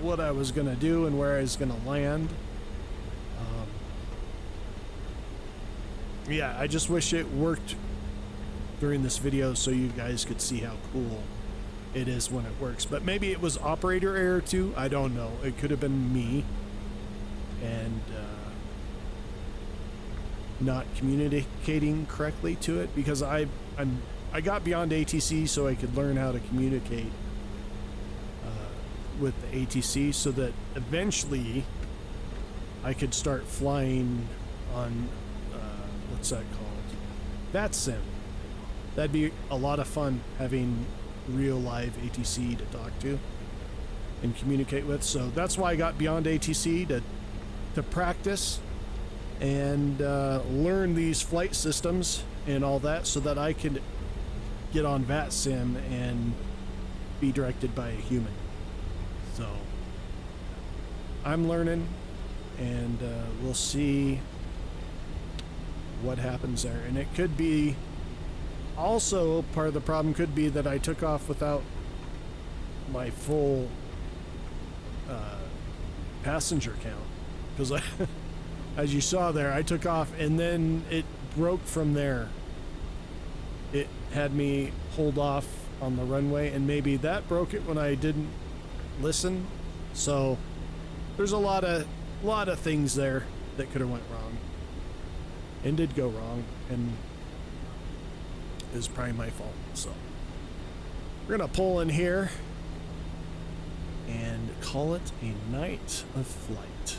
what I was going to do and where I was going to land. Yeah, I just wish it worked during this video so you guys could see how cool it is when it works. But maybe it was operator error too. I don't know. It could have been me and not communicating correctly to it, because I got Beyond ATC so I could learn how to communicate with the ATC, so that eventually I could start flying on what's that called? VATSIM. That'd be a lot of fun, having real live ATC to talk to and communicate with. So that's why I got Beyond ATC, to practice and learn these flight systems and all that, so that I could get on VATSIM and be directed by a human. So I'm learning, and we'll see what happens there. And it could be also part of the problem could be that I took off without my full passenger count, because as you saw there, I took off and then it broke from there. It had me hold off on the runway, and maybe that broke it when I didn't listen. So there's a lot of things there that could have went wrong and did go wrong, and is probably my fault. So we're gonna pull in here and call it a night of flight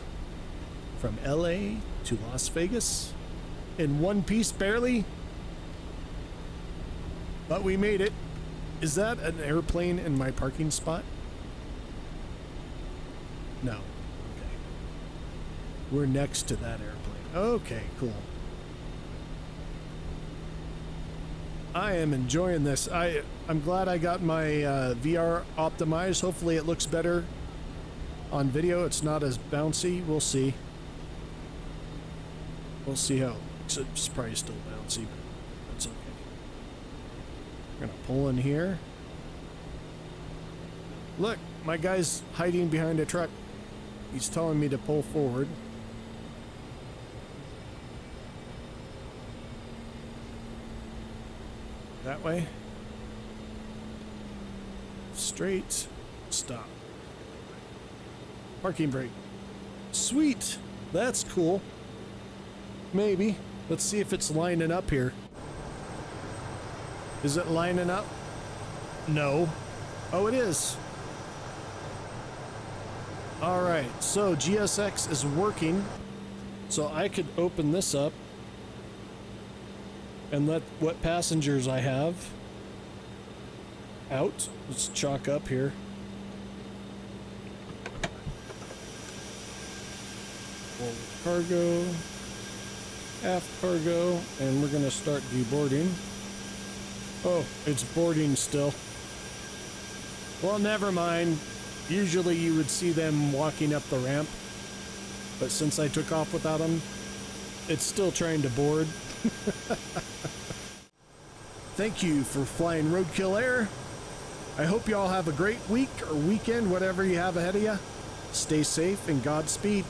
from LA to Las Vegas in one piece, barely, but we made it. Is that an airplane in my parking spot? No. Okay. We're next to that airplane. Okay, cool. I am enjoying this. I'm glad I got my VR optimized. Hopefully it looks better on video. It's not as bouncy. We'll see. We'll see how it's probably still bouncy, but that's okay. We're gonna pull in here. Look, my guy's hiding behind a truck. He's telling me to pull forward. That way. Straight. Stop. Parking brake. Sweet. That's cool. Maybe. Let's see if it's lining up here. Is it lining up? No. Oh, it is. Alright, so GSX is working. So I could open this up and let what passengers I have out. Let's chalk up here. Forward cargo, aft cargo, and we're gonna start deboarding. Oh, it's boarding still. Well, never mind. Usually you would see them walking up the ramp, but since I took off without them, it's still trying to board. Thank you for flying Roadkill Air. I hope you all have a great week or weekend, whatever you have ahead of you. Stay safe and Godspeed.